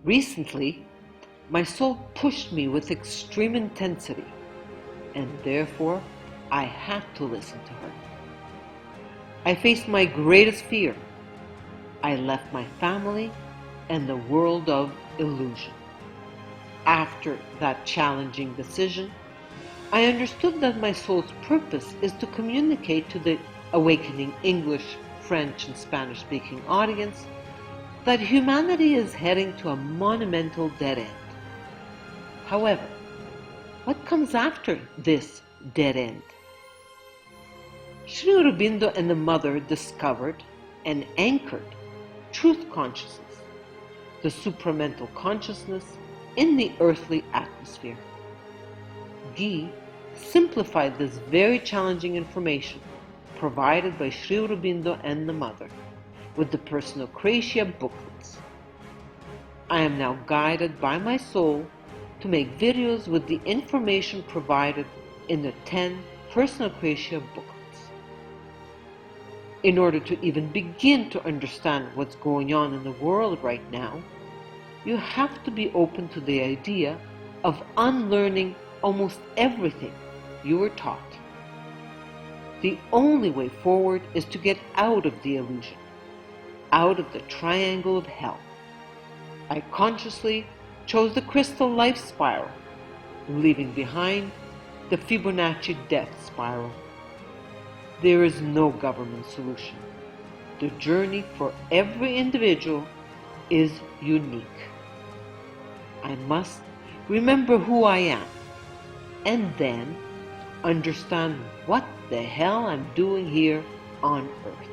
Recently, my soul pushed me with extreme intensity, and therefore I had to listen to her. I faced my greatest fear. I left my family and the world of illusion. After that challenging decision, I understood that my soul's purpose is to communicate to the awakening English, French, and Spanish-speaking audience that humanity is heading to a monumental dead end. However, what comes after this dead end? Sri Aurobindo and the Mother discovered and anchored truth consciousness, the supramental consciousness in the earthly atmosphere. Guy simplified this very challenging information provided by Sri Aurobindo and the Mother with the Personocratia booklets. I am now guided by my soul to make videos with the information provided in the 10 Personocratia booklets. In order to even begin to understand what's going on in the world right now, you have to be open to the idea of unlearning almost everything you were taught. The only way forward is to get out of the illusion, out of the triangle of hell. I consciously chose the crystal life spiral, leaving behind the Fibonacci death spiral. There is no government solution. The journey for every individual is unique. I must remember who I am, and then understand what the hell I'm doing here on Earth.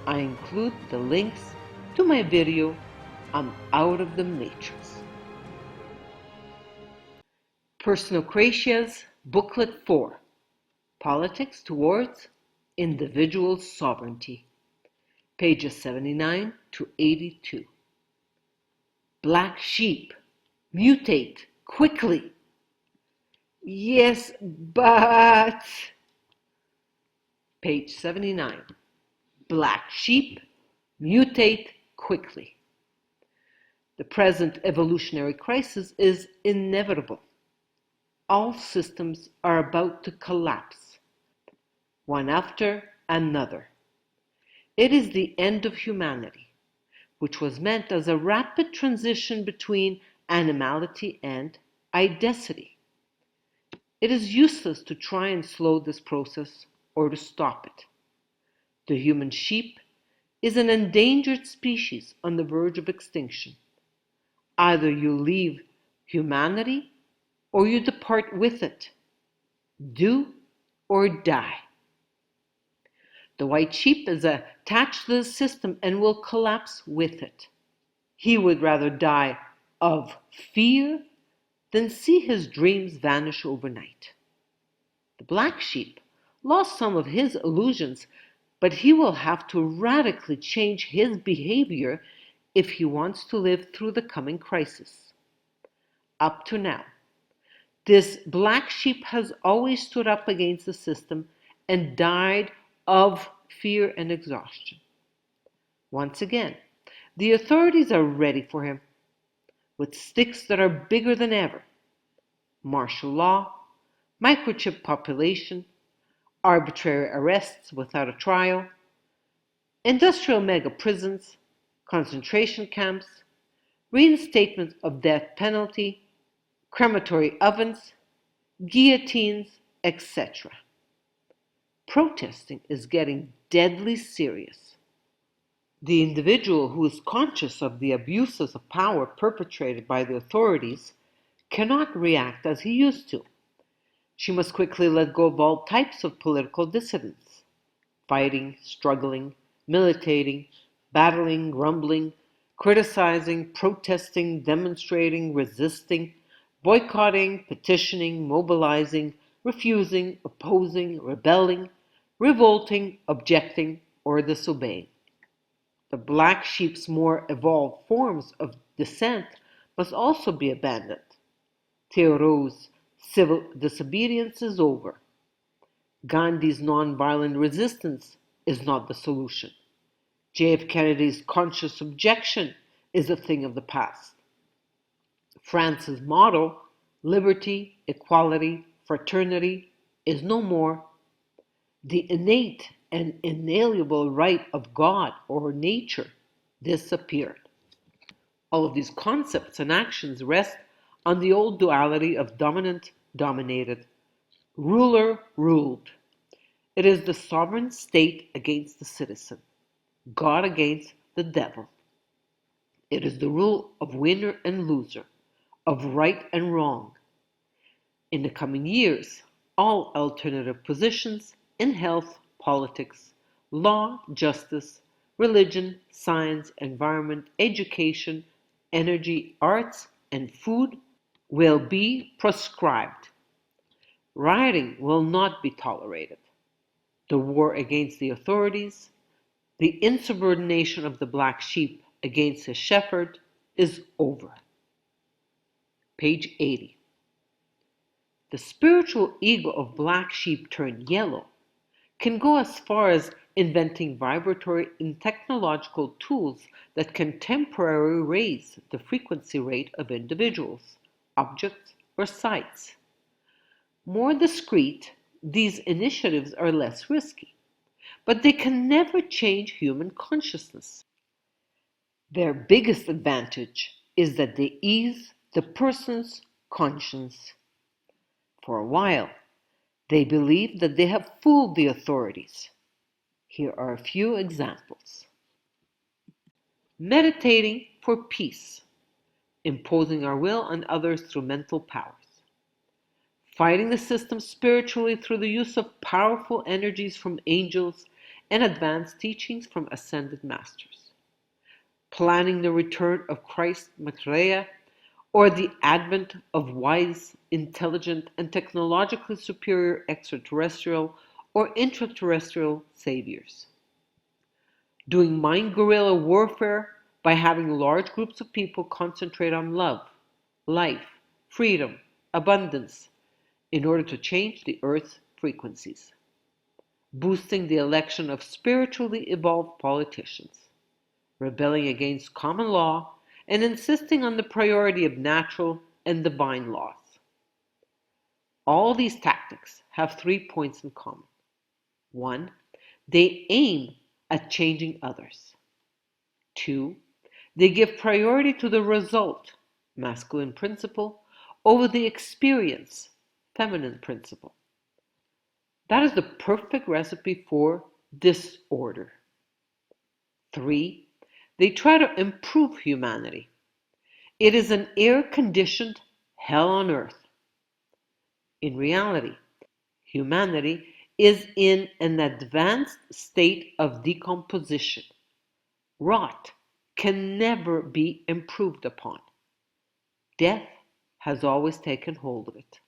I include the links to my video, I'm Out of the Matrix. Personocratia's Booklet 4, Politics Towards Individual Sovereignty, pages 79 to 82. Black sheep, mutate quickly. Yes, but... Page 79. Black sheep, mutate quickly. The present evolutionary crisis is inevitable. All systems are about to collapse, one after another. It is the end of humanity, which was meant as a rapid transition between animality and idessity. It is useless to try and slow this process or to stop it. The human sheep is an endangered species on the verge of extinction. Either you leave humanity or you depart with it. Do or die. The white sheep is attached to the system and will collapse with it. He would rather die of fear than see his dreams vanish overnight. The black sheep lost some of his illusions, but he will have to radically change his behavior if he wants to live through the coming crisis. Up to now, this black sheep has always stood up against the system and died of fear and exhaustion. Once again, the authorities are ready for him, with sticks that are bigger than ever. Martial law, microchip population, arbitrary arrests without a trial, industrial mega prisons, concentration camps, reinstatement of death penalty, crematory ovens, guillotines, etc. Protesting is getting deadly serious. The individual who is conscious of the abuses of power perpetrated by the authorities cannot react as he used to. She must quickly let go of all types of political dissidents: fighting, struggling, militating, battling, grumbling, criticizing, protesting, demonstrating, resisting, boycotting, petitioning, mobilizing, refusing, opposing, rebelling, revolting, objecting, or disobeying. The black sheep's more evolved forms of dissent must also be abandoned. Thoreau's civil disobedience is over. Gandhi's nonviolent resistance is not the solution. J.F. Kennedy's conscious objection is a thing of the past. France's motto, liberty, equality, fraternity, is no more. The innate and inalienable right of God or nature disappeared. All of these concepts and actions rest on the old duality of dominant, dominated, ruler, ruled. It is the sovereign state against the citizen, God against the devil. It is the rule of winner and loser, of right and wrong. In the coming years, all alternative positions in health, politics, law, justice, religion, science, environment, education, energy, arts, and food will be proscribed. Rioting will not be tolerated. The war against the authorities, the insubordination of the black sheep against his shepherd is over. Page 80. The spiritual ego of black sheep turned yellow can go as far as inventing vibratory and technological tools that can temporarily raise the frequency rate of individuals, objects, or sites. More discreet, these initiatives are less risky, but they can never change human consciousness. Their biggest advantage is that they ease the person's conscience. For a while, they believe that they have fooled the authorities. Here are a few examples. Meditating for peace, imposing our will on others through mental powers. Fighting the system spiritually through the use of powerful energies from angels and advanced teachings from ascended masters. Planning the return of Christ Maitreya or the advent of wise, intelligent, and technologically superior extraterrestrial or intraterrestrial saviors. Doing mind guerrilla warfare by having large groups of people concentrate on love, life, freedom, abundance, in order to change the Earth's frequencies. Boosting the election of spiritually evolved politicians. Rebelling against common law and insisting on the priority of natural and divine laws. All these tactics have 3 points in common. 1. They aim at changing others. 2. They give priority to the result, masculine principle, over the experience, feminine principle. That is the perfect recipe for disorder. 3. They try to improve humanity. It is an air-conditioned hell on earth. In reality, humanity is in an advanced state of decomposition. Rot can never be improved upon. Death has always taken hold of it.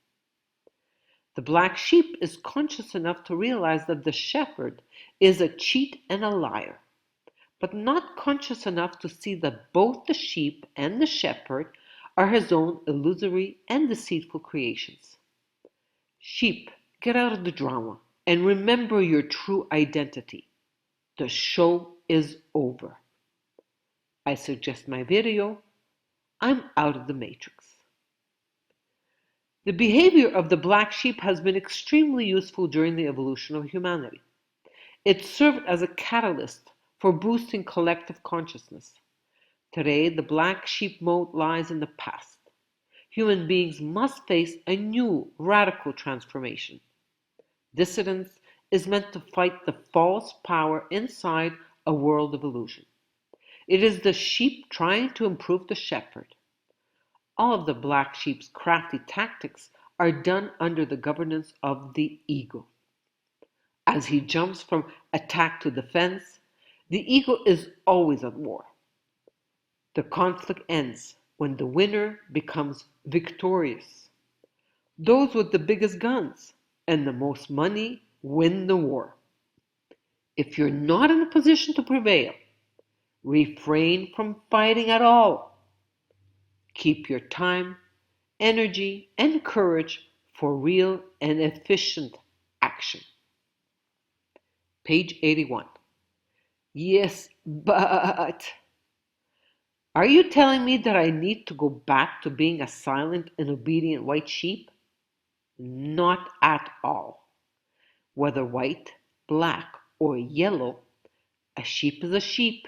The black sheep is conscious enough to realize that the shepherd is a cheat and a liar, but not conscious enough to see that both the sheep and the shepherd are his own illusory and deceitful creations. Sheep, get out of the drama and remember your true identity. The show is over. I suggest my video, I'm out of the matrix. The behavior of the black sheep has been extremely useful during the evolution of humanity. It served as a catalyst for boosting collective consciousness. Today, the black sheep mode lies in the past. Human beings must face a new, radical transformation. Dissidence is meant to fight the false power inside a world of illusion. It is the sheep trying to improve the shepherd. All of the black sheep's crafty tactics are done under the governance of the ego. As he jumps from attack to defense, the ego is always at war. The conflict ends when the winner becomes victorious. Those with the biggest guns and the most money win the war. If you're not in a position to prevail, refrain from fighting at all. Keep your time, energy, and courage for real and efficient action. Page 81. Yes, but Are you telling me that I need to go back to being a silent and obedient white sheep? Not at all. Whether white, black, or yellow, a sheep is a sheep,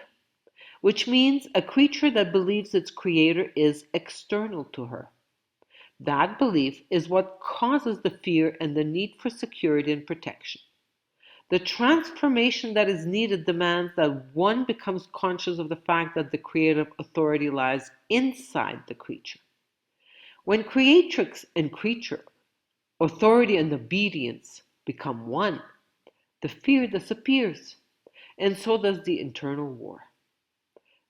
which means a creature that believes its creator is external to her. That belief is what causes the fear and the need for security and protection. The transformation that is needed demands that one becomes conscious of the fact that the creative authority lies inside the creature. When creatrix and creature, authority and obedience become one, the fear disappears, and so does the internal war.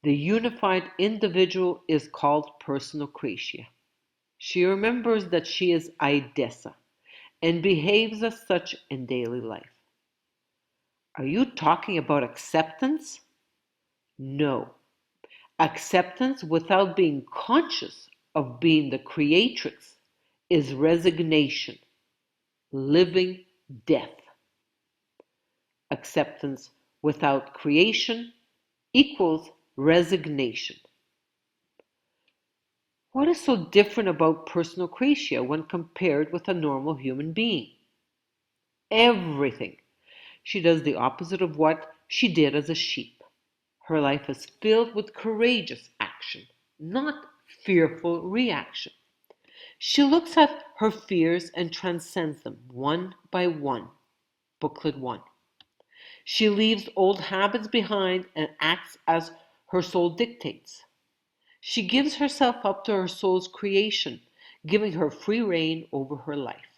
The unified individual is called Personocratia. She remembers that she is idessa and behaves as such in daily life. Are you talking about acceptance? No. Acceptance without being conscious of being the creatrix is resignation, living death. Acceptance without creation equals resignation. What is so different about Personocratia when compared with a normal human being? Everything. She does the opposite of what she did as a sheep. Her life is filled with courageous action, not fearful reaction. She looks at her fears and transcends them one by one. Booklet 1. She leaves old habits behind and acts as her soul dictates. She gives herself up to her soul's creation, giving her free rein over her life.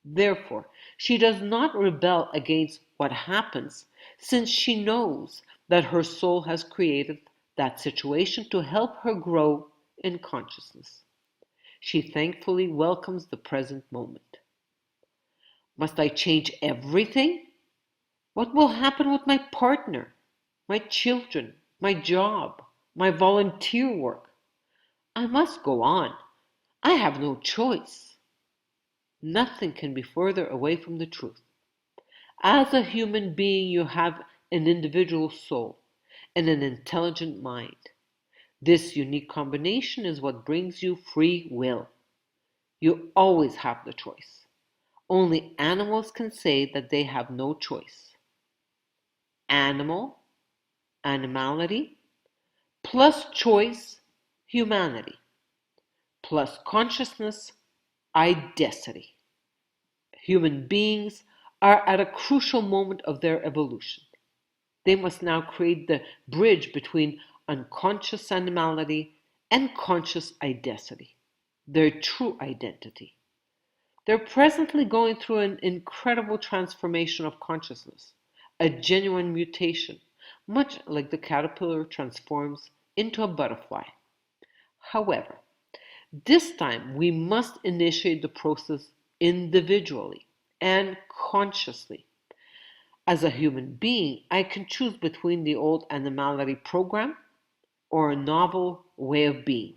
Therefore, she does not rebel against what happens, since she knows that her soul has created that situation to help her grow in consciousness. She thankfully welcomes the present moment. Must I change everything? What will happen with my partner, my children, my job, my volunteer work? I must go on. I have no choice. Nothing can be further away from the truth. As a human being, you have an individual soul and an intelligent mind. This unique combination is what brings you free will. You always have the choice. Only animals can say that they have no choice. Animal, animality, plus choice, humanity, plus consciousness, idessity. Human beings are at a crucial moment of their evolution. They must now create the bridge between unconscious animality and conscious idessity, their true identity. They're presently going through an incredible transformation of consciousness, a genuine mutation, much like the caterpillar transforms into a butterfly. However, this time we must initiate the process individually and consciously. As a human being, I can choose between the old animality program or a novel way of being.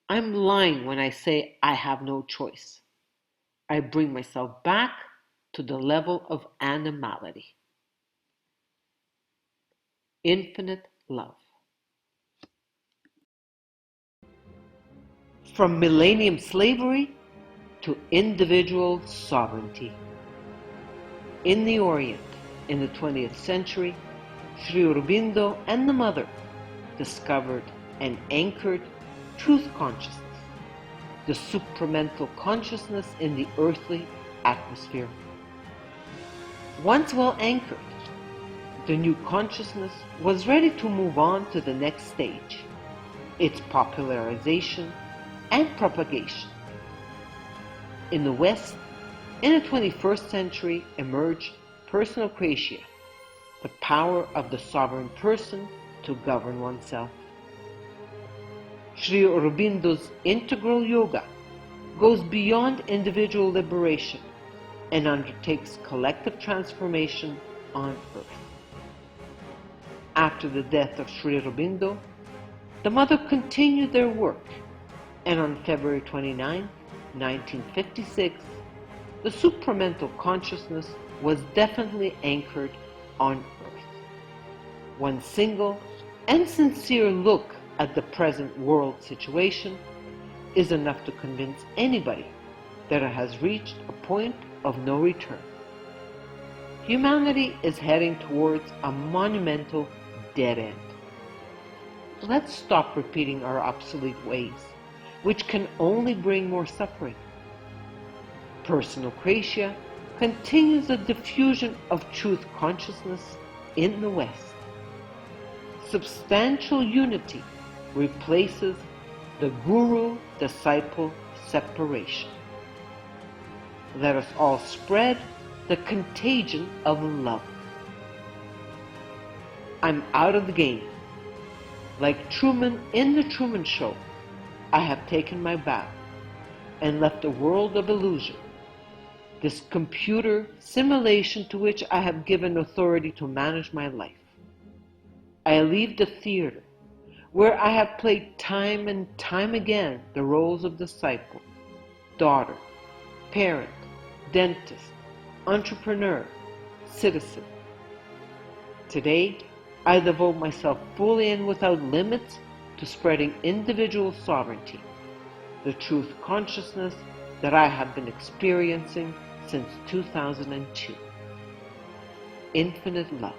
I'm lying when I say I have no choice. I bring myself back to the level of animality. Infinite love. From millennium slavery to individual sovereignty. In the Orient, in the 20th century, Sri Aurobindo and the Mother discovered and anchored truth consciousness, the supramental consciousness in the earthly atmosphere. Once well anchored, the new consciousness was ready to move on to the next stage, its popularization and propagation. In the West, in the 21st century emerged Personocratia, the power of the sovereign person to govern oneself. Sri Aurobindo's integral yoga goes beyond individual liberation and undertakes collective transformation on earth. After the death of Sri Aurobindo, the Mother continued their work, and on February 29, 1956, the supramental consciousness was definitely anchored on earth. One single and sincere look at the present world situation is enough to convince anybody that it has reached a point of no return. Humanity is heading towards a monumental dead end. Let's stop repeating our obsolete ways, which can only bring more suffering. Personocratia continues the diffusion of truth consciousness in the West. Substantial unity replaces the guru-disciple separation. Let us all spread the contagion of love. I'm out of the game. Like Truman in The Truman Show, I have taken my bow and left a world of illusion, this computer simulation to which I have given authority to manage my life. I leave the theater, where I have played time and time again the roles of disciple, daughter, parent, dentist, entrepreneur, citizen. Today, I devote myself fully and without limits to spreading individual sovereignty, the truth consciousness that I have been experiencing since 2002. Infinite love.